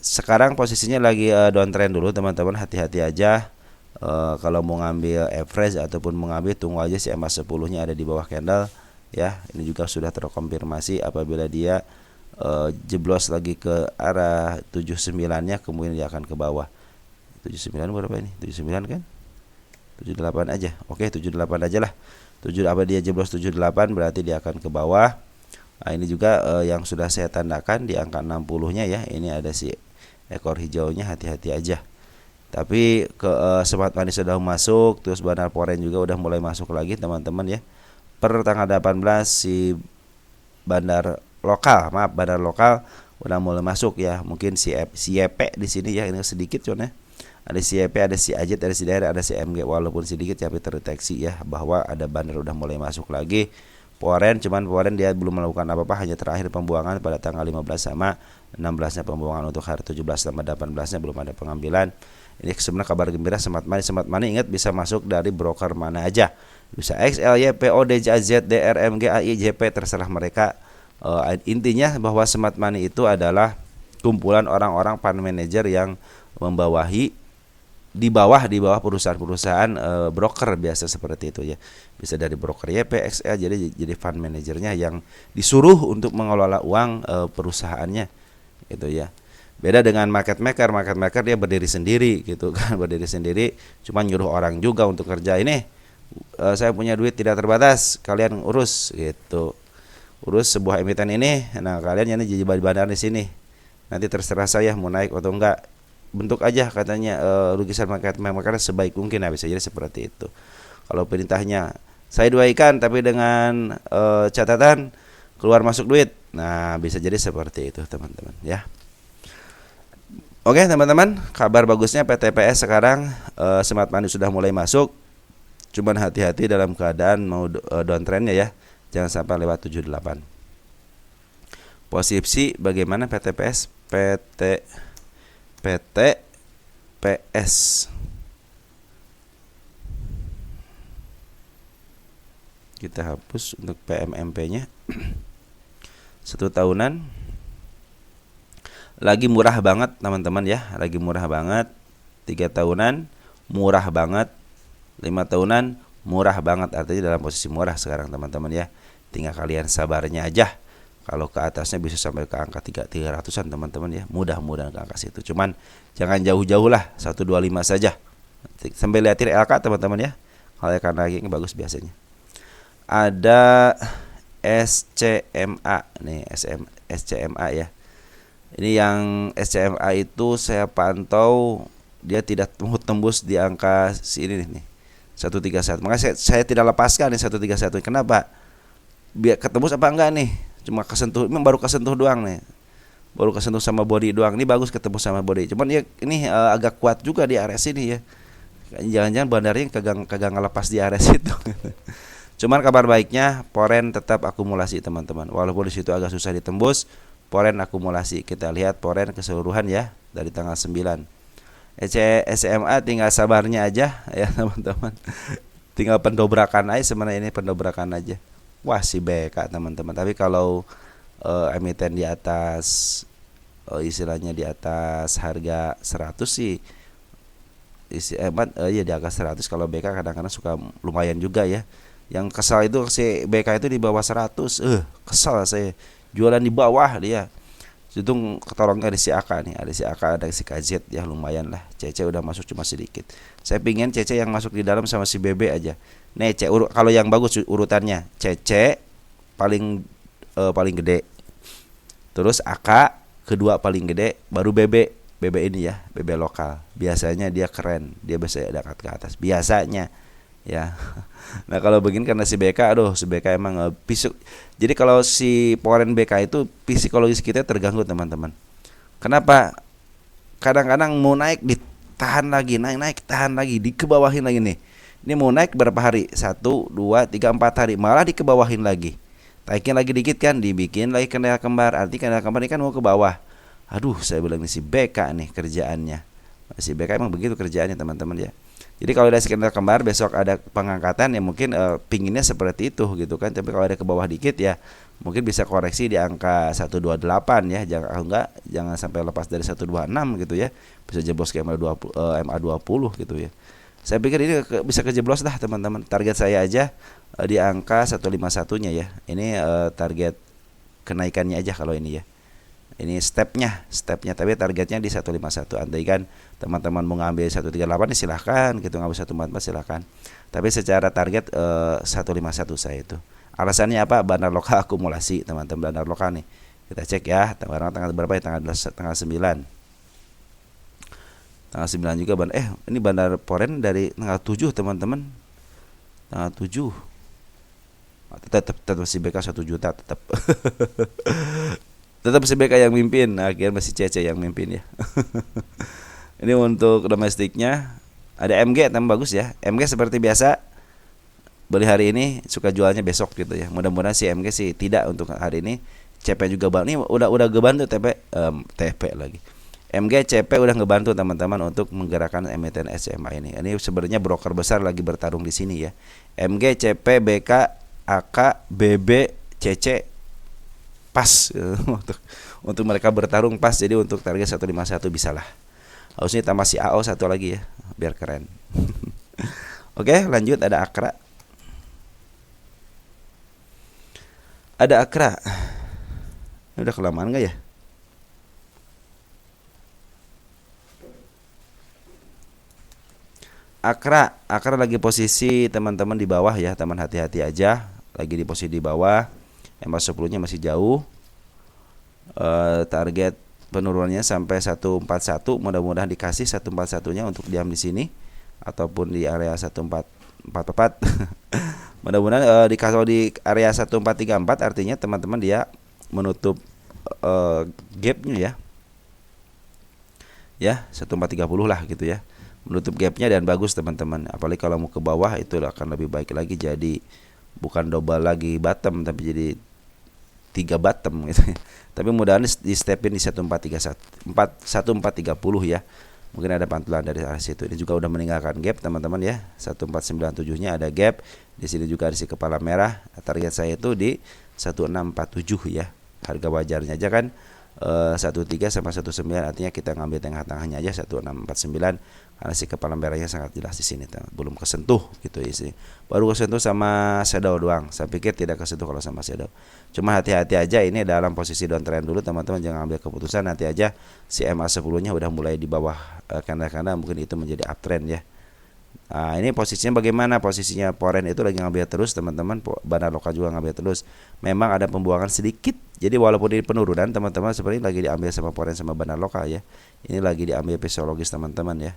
Sekarang posisinya lagi downtrend dulu teman-teman, hati-hati aja. Kalau mau ngambil average ataupun mau ngambil, tunggu aja si EMA 10-nya ada di bawah candle ya. Ini juga sudah terkonfirmasi apabila dia jeblos lagi ke arah 79-nya, kemudian dia akan ke bawah. 79 berapa ini? 79 kan? 78 aja. Oke, 78 aja lah. Dia jeblos 78 berarti dia akan ke bawah. Nah, ini juga yang sudah saya tandakan di angka 60-nya ya. Ini ada si ekor hijaunya, hati-hati aja. Tapi ke Smart Money sudah masuk, terus bandar poren juga udah mulai masuk lagi teman-teman ya. Per tanggal 18 si bandar lokal udah mulai masuk ya. Mungkin si YP di sini ya, ini sedikit cuman ya. Ada si YP, ada si Ajet, ada si Daerah, ada si MG, walaupun sedikit tapi terdeteksi ya bahwa ada bandar udah mulai masuk lagi. Poren, cuman poren dia belum melakukan apa-apa, hanya terakhir pembuangan pada tanggal 15 sama 16-nya pembuangan. Untuk hari 17 sama 18-nya belum ada pengambilan. Ini sebenarnya kabar gembira Smart Money ingat bisa masuk dari broker mana aja. Bisa XL, YP, OD, JZ, DR, MG, AI, JP, terserah mereka. Intinya bahwa Smart Money itu adalah kumpulan orang-orang fund manager yang membawahi di bawah perusahaan-perusahaan broker biasa seperti itu ya. Bisa dari broker YP, XL, jadi fund manajernya yang disuruh untuk mengelola uang perusahaannya gitu ya. Beda dengan market maker dia berdiri sendiri gitu kan, berdiri sendiri, cuma nyuruh orang juga untuk kerja. Ini saya punya duit tidak terbatas, kalian urus gitu. Urus sebuah emiten ini, nah kalian ini jadi bandar di sini. Nanti terserah saya mau naik atau enggak. Bentuk aja katanya lukisan market maker sebaik mungkin, nah bisa jadi seperti itu. Kalau perintahnya saya 2 ikan tapi dengan catatan keluar masuk duit, nah bisa jadi seperti itu teman-teman ya. Oke teman-teman, kabar bagusnya PTPS sekarang Smart Money sudah mulai masuk. Cuman hati-hati dalam keadaan mau downtrendnya ya, jangan sampai lewat 78. Posisi bagaimana PTPS? PTPS kita hapus untuk PMMP-nya. 1 tahunan lagi murah banget teman-teman ya, lagi murah banget. 3 tahunan murah banget, 5 tahunan murah banget, artinya dalam posisi murah sekarang teman-teman ya. Tinggal kalian sabarnya aja. Kalau ke atasnya bisa sampai ke angka 300-an teman-teman ya. Mudah-mudahan ke angka situ. Cuman jangan jauh-jauh lah, 125 saja. Sambil liatin LK teman-teman ya. Kalau LK lagi bagus biasanya. Ada SCMA nih, SCMA ya. Ini yang SCMA itu saya pantau dia tidak tembus di angka sini nih. 131. Maka saya tidak lepaskan nih 131. Kenapa? Biar ketembus apa enggak nih? Cuma kesentuh, memang baru kesentuh doang nih. Baru kesentuh sama body doang. Ini bagus ketemu sama body. Cuman ya ini agak kuat juga di area sini ya. Jangan-jangan bandarnya kagak ngelepas di area situ. Cuman kabar baiknya poren tetap akumulasi teman-teman. Walaupun di situ agak susah ditembus, poren akumulasi. Kita lihat poren keseluruhan ya dari tanggal 9. SMA tinggal sabarnya aja ya teman-teman. Tinggal pendobrakan aja sebenarnya, ini pendobrakan aja. Wah si BK teman-teman. Tapi kalau emiten di atas istilahnya di atas harga 100 sih ya di atas 100. Kalau BK kadang-kadang suka lumayan juga ya. Yang kesal itu si BK itu di bawah 100. Kesal saya. Jualan di bawah dia. Itu ketolongnya ada si AK nih, ada si AK, ada si KZ ya, lumayan lah. CC udah masuk cuma sedikit. Saya pingin CC yang masuk di dalam sama si BB aja. Nih kalau yang bagus urutannya CC paling gede. Terus AK kedua paling gede, baru BB. BB ini ya, BB lokal. Biasanya dia keren, dia biasa dekat ke atas. Biasanya ya. Nah kalau begini karena si BK, si BK emang pisuk. Jadi kalau si poren BK itu psikologis kita terganggu teman-teman. Kenapa? Kadang-kadang mau naik ditahan lagi, naik tahan lagi, dikebawahin lagi nih. Ini mau naik berapa hari? 1, 2, 3, 4 hari, malah dikebawahin lagi. Naikin lagi dikit kan, dibikin lagi kendala kembar. Arti kendala kembar ini kan mau ke bawah. Aduh, saya bilang ini si BK nih kerjaannya. Si BK emang begitu kerjaannya teman-teman ya. Jadi kalau ada skandal kembar besok ada pengangkatan ya mungkin pinginnya seperti itu gitu kan. Tapi kalau ada ke bawah dikit ya mungkin bisa koreksi di angka 128 ya. Jangan sampai lepas dari 126 gitu ya. Bisa jeblos ke MA20 gitu ya. Saya pikir ini bisa kejeblos dah teman-teman. Target saya aja di angka 151-nya ya. Ini target kenaikannya aja kalau ini ya. Ini stepnya tapi targetnya di 151. Andaikan teman-teman mau ngambil 138 ya silahkan gitu, ngambil 144 silahkan. Tapi secara target 151 saya itu. Alasannya apa? Bandar lokal akumulasi teman-teman, bandar lokal nih. Kita cek ya, tanggal berapa ya? Tanggal 9. Tanggal 9 juga ini bandar poren dari tanggal 7 teman-teman. Tanggal 7. Tetap si BK 1 juta tetap. Tetap si BK yang mimpin, akhirnya masih CC yang mimpin ya. Ini untuk domestiknya ada MG tambah bagus ya. MG seperti biasa beli hari ini, suka jualnya besok gitu ya. Mudah-mudahan si MG sih tidak untuk hari ini. CP juga ini udah ngebantu TP lagi. MG CP udah ngebantu teman-teman untuk menggerakkan emiten SMA ini. Ini sebenarnya broker besar lagi bertarung di sini ya. MG, CP, BK, AK, BB, CC pas untuk mereka bertarung pas. Jadi untuk target 151 bisalah. Harusnya tambah si AO satu lagi ya biar keren. Oke, lanjut ada Akra. Ada Akra. Ini udah kelamaan enggak ya? Akra lagi posisi teman-teman di bawah ya, teman hati-hati aja. Lagi di posisi di bawah. MA10-nya masih jauh. Target penurunannya sampai 141, mudah-mudahan dikasih 141-nya untuk diam di sini ataupun di area 1444. Mudah-mudahan kalau di area 1434 artinya teman-teman dia menutup gapnya ya. Ya, 1430 lah gitu ya. Menutup gapnya dan bagus teman-teman. Apalagi kalau mau ke bawah itu akan lebih baik lagi, jadi bukan double lagi bottom tapi jadi 3 bottom gitu ya. Tapi mudah-mudahan di stepin di 1430 ya. Mungkin ada pantulan dari arah situ. Ini juga udah meninggalkan gap teman-teman ya. 1497-nya ada gap. Di sini juga ada si kepala merah. Target saya itu di 1647 ya. Harga wajarnya aja kan 13 sama 19, artinya kita ngambil tengah-tengahnya aja 1649 karena si kepala merahnya sangat jelas di sini belum kesentuh gitu isi. Baru kesentuh sama shadow doang. Saya pikir tidak kesentuh kalau sama shadow. Cuma hati-hati aja ini dalam posisi downtrend dulu teman-teman, jangan ambil keputusan nanti aja si MA10-nya udah mulai di bawah karena mungkin itu menjadi uptrend ya. Nah, ini posisinya bagaimana? Posisinya poren itu lagi ngambil terus teman-teman, bandar lokal juga ngambil terus. Memang ada pembuangan sedikit. Jadi walaupun ini penurunan teman-teman seperti lagi diambil sama poren sama bandar lokal ya. Ini lagi diambil psikologis teman-teman ya.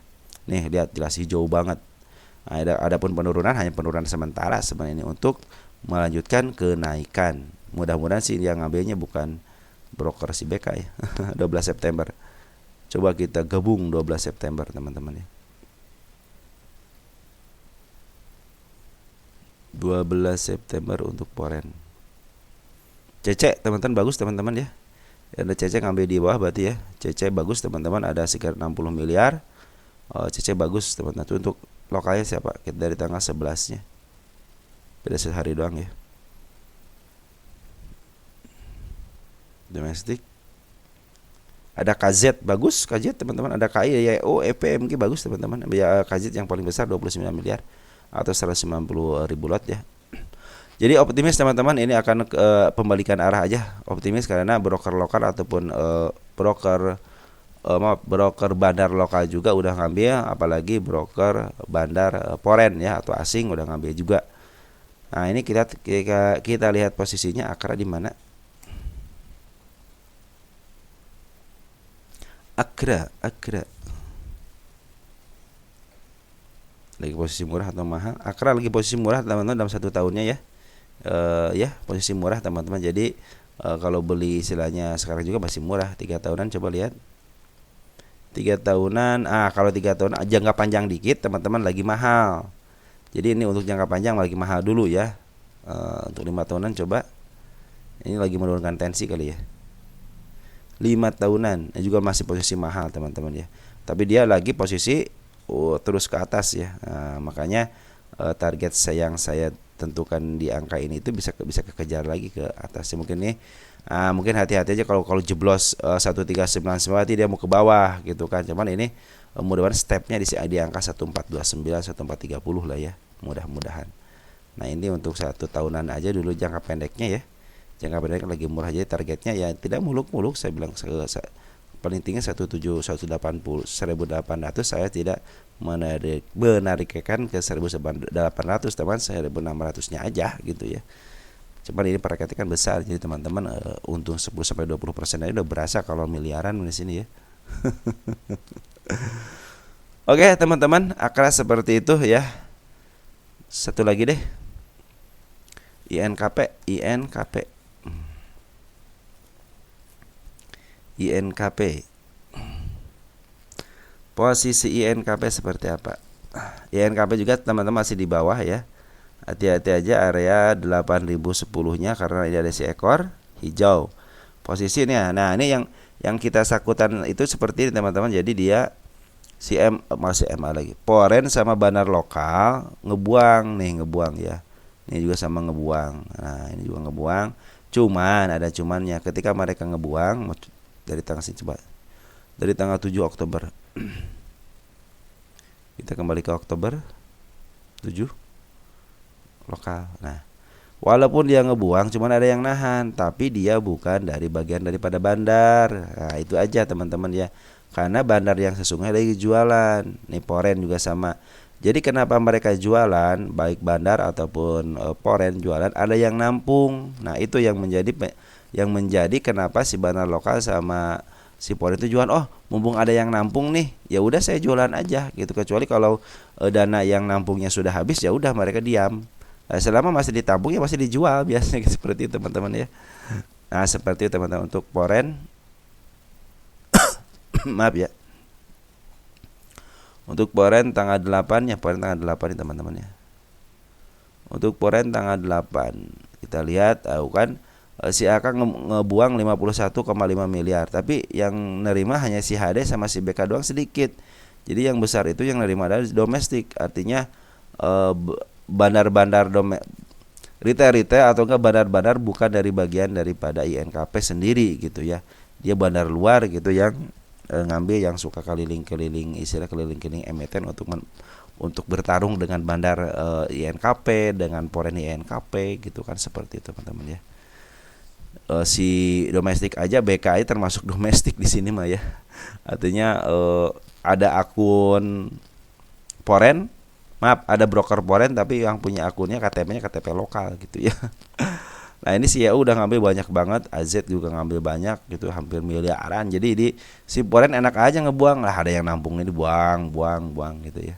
Nih lihat jelas hijau banget. Adapun penurunan hanya penurunan sementara sebenarnya ini untuk melanjutkan kenaikan. Mudah-mudahan sih yang ngambilnya bukan broker si BK ya. 12 September. Coba kita gabung 12 September teman-teman ya. 12 September untuk Poren. CC teman-teman bagus teman-teman ya. Ada CC ngambil di bawah berarti ya. CC bagus teman-teman, ada sekitar 60 miliar. CC bagus teman-teman. Untuk lokalnya siapa? Kita dari tanggal 11-nya. Beda sehari doang ya. Domestik. Ada KZ bagus, KZ teman-teman. Ada KI, YO, EPMG bagus teman-teman. Ya, KZ yang paling besar 29 miliar atau 190 ribu lot ya. Jadi optimis teman-teman, ini akan pembalikan arah aja. Optimis karena broker lokal ataupun broker bandar lokal juga udah ngambil, apalagi broker bandar foreign ya atau asing udah ngambil juga. Nah, ini kita lihat posisinya Akra di mana? Akra. Lagi posisi murah atau mahal? Akra lagi posisi murah teman-teman dalam 1 tahunnya ya. Ya posisi murah teman-teman. Jadi kalau beli istilahnya sekarang juga masih murah. 3 tahunan coba lihat 3 tahunan. Kalau 3 tahun jangka panjang dikit teman-teman lagi mahal. Jadi ini untuk jangka panjang lagi mahal dulu ya. Untuk 5 tahunan coba ini lagi menurunkan tensi kali ya. 5 tahunan juga masih posisi mahal teman-teman ya. Tapi dia lagi posisi terus ke atas ya. Makanya target yang saya tentukan di angka ini itu bisa kekejar lagi ke atas. Mungkin nih mungkin hati-hati aja kalau jeblos 1399 berarti dia mau ke bawah gitu kan. Cuman ini mudah-mudahan stepnya di angka 1429 1430 lah ya, mudah-mudahan. Nah, ini untuk 1 tahunan aja dulu jangka pendeknya ya. Jangka pendek lagi murah, jadi targetnya ya tidak muluk-muluk. Saya bilang paling tinggi 180 1800, saya tidak menarikkan ke 1800 teman, 1600 nya aja gitu ya. Cuman ini pajaknya kan besar, jadi teman-teman untung 10-20% aja udah berasa kalau miliaran di sini ya. Oke teman-teman, Akra seperti itu ya. Satu lagi deh, INKP. Posisi INKP seperti apa? INKP juga teman-teman masih di bawah ya. Hati-hati aja area 8010-nya karena ini ada si ekor hijau. Posisinya. Nah, ini yang kita sakutan itu seperti ini teman-teman. Jadi dia masih MA lagi. Poren sama bandar lokal ngebuang ya. Ini juga sama ngebuang. Nah, ini juga ngebuang. Cuman ada cumannya. Ketika mereka ngebuang dari tanggal 7 Oktober. Kita kembali ke Oktober 7 lokal. Nah, walaupun dia ngebuang cuman ada yang nahan, tapi dia bukan dari bagian daripada bandar. Nah, itu aja teman-teman ya. Karena bandar yang sesungguhnya lagi jualan. Nih Poren juga sama. Jadi kenapa mereka jualan, baik bandar ataupun Poren jualan, ada yang nampung. Nah, itu yang menjadi kenapa si bandar lokal sama si Poren itu jualan. Oh, mumpung ada yang nampung nih, ya udah saya jualan aja gitu. Kecuali kalau dana yang nampungnya sudah habis, ya udah mereka diam. Nah, selama masih ditampung ya masih dijual biasanya seperti itu teman-teman ya. Nah, seperti itu teman-teman untuk Poren. Maaf ya. Untuk Poren tanggal 8 ya, Poren tanggal 8 nih teman-teman ya. Untuk Poren tanggal 8 kita lihat kan si AK ngebuang 51,5 miliar, tapi yang nerima hanya si HD sama si BK doang sedikit. Jadi yang besar itu yang nerima dari domestik, artinya bandar-bandar retail atau enggak bandar-bandar bukan dari bagian daripada INKP sendiri gitu ya. Dia bandar luar gitu yang ngambil, yang suka keliling-keliling, istilah keliling-keliling emiten untuk bertarung dengan bandar INKP dengan Poren INKP gitu kan, seperti itu teman-teman ya. Si domestik aja BKI termasuk domestik di sini mah ya. Artinya ada akun Poren, ada broker Poren tapi yang punya akunnya KTP-nya KTP lokal gitu ya. Nah, ini si YU udah ngambil banyak banget, AZ juga ngambil banyak gitu, hampir miliaran. Jadi si Poren enak aja ngebuang lah, ada yang nampungnya dibuang gitu ya.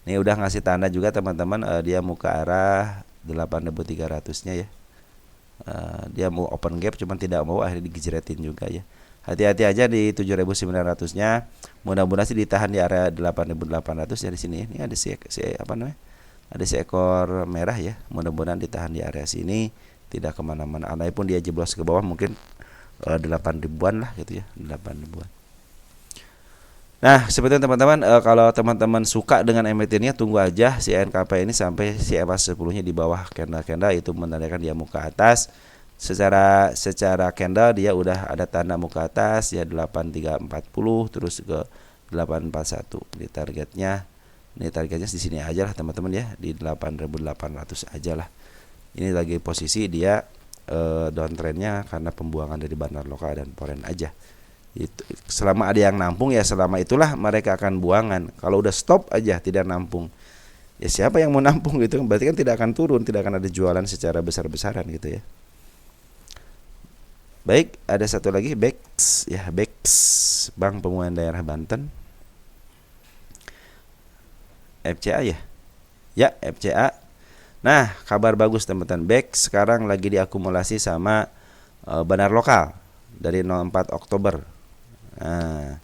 Ini udah ngasih tanda juga teman-teman, dia mau ke arah 8.300-nya ya. Dia mau open gap cuman tidak mau, akhirnya digejretin juga ya. Hati-hati aja di 7.900-nya. Mudah-mudahan sih ditahan di area 8.800 ya di sini. Ini ada apa namanya? Ada seekor merah ya. Mudah-mudahan ditahan di area sini, tidak kemana-mana. Andai pun dia jeblos ke bawah mungkin 8 ribuan lah gitu ya, 8 ribuan. Nah, seperti teman-teman, kalau teman-teman suka dengan emitennya, tunggu aja si NKP ini sampai si EMA 10-nya di bawah candle-candle, itu menandakan dia mau ke atas. Secara candle dia udah ada tanda mau ke atas ya, 8340 terus ke 841. Ini targetnya di sini aja lah teman-teman ya, di 8.800 aja lah. Ini lagi posisi dia downtrendnya karena pembuangan dari bandar lokal dan foreign aja. Itu selama ada yang nampung ya, selama itulah mereka akan buangan. Kalau udah stop aja tidak nampung, ya siapa yang mau nampung gitu, berarti kan tidak akan turun, tidak akan ada jualan secara besar-besaran gitu ya. Baik, ada satu lagi BEX ya, BEX Bank Pemulihan Daerah Banten, FCA ya. Ya, FCA. Nah, kabar bagus teman-teman, BEX sekarang lagi diakumulasi sama bandar lokal dari 04 Oktober. Nah,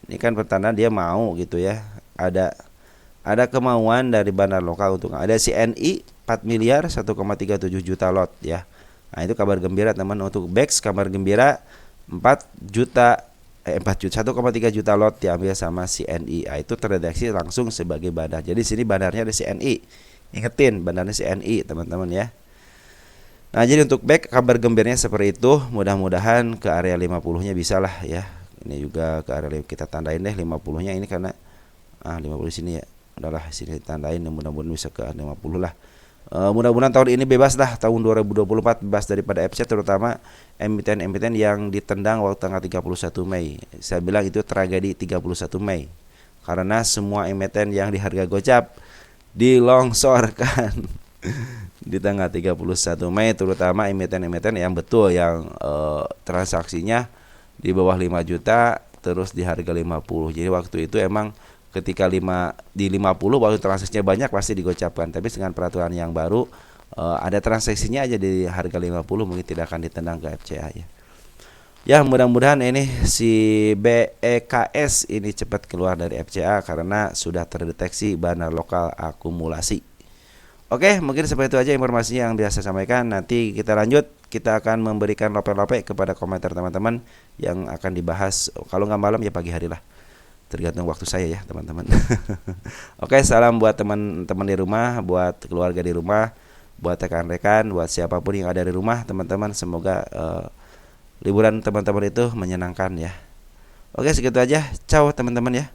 ini kan pertanda dia mau gitu ya. Ada kemauan dari bandar lokal untuk ada CNI 4 miliar 1,37 juta lot ya. Nah, itu kabar gembira teman. Untuk BEX kabar gembira 4 juta 1,3 juta lot diambil sama CNI. Nah, itu terdeteksi langsung sebagai bandar. Jadi sini bandarnya ada CNI. Ingetin bandarnya CNI teman-teman ya. Nah, jadi untuk BEX kabar gembiranya seperti itu. Mudah-mudahan ke area 50-nya bisa lah ya. Ini juga ke area kita tandain deh 50-nya ini karena 50 sini ya. Udahlah sini tandain, mudah-mudahan bisa ke 50 lah. Mudah-mudahan tahun ini bebas lah, tahun 2024 bebas daripada FC, terutama emiten-emiten yang ditendang waktu tanggal 31 Mei. Saya bilang itu tragedi 31 Mei. Karena semua emiten yang di harga gocap dilongsorkan di tanggal 31 Mei, terutama emiten-emiten yang betul yang transaksinya di bawah 5 juta terus di harga 50. Jadi waktu itu emang ketika di 50 waktu transaksinya banyak pasti digocapkan. Tapi dengan peraturan yang baru ada transaksinya aja di harga 50 mungkin tidak akan ditendang ke FCA ya. Ya, mudah-mudahan ini si BEKS ini cepat keluar dari FCA karena sudah terdeteksi bandar lokal akumulasi. Oke, mungkin seperti itu aja informasinya yang biasa saya sampaikan. Nanti kita lanjut, kita akan memberikan lope-lope kepada komentar teman-teman yang akan dibahas. Kalau nggak malam ya pagi hari lah, tergantung waktu saya ya teman-teman. Oke, salam buat teman-teman di rumah, buat keluarga di rumah, buat rekan-rekan, buat siapapun yang ada di rumah teman-teman. Semoga liburan teman-teman itu menyenangkan ya. Oke, segitu aja. Ciao teman-teman ya.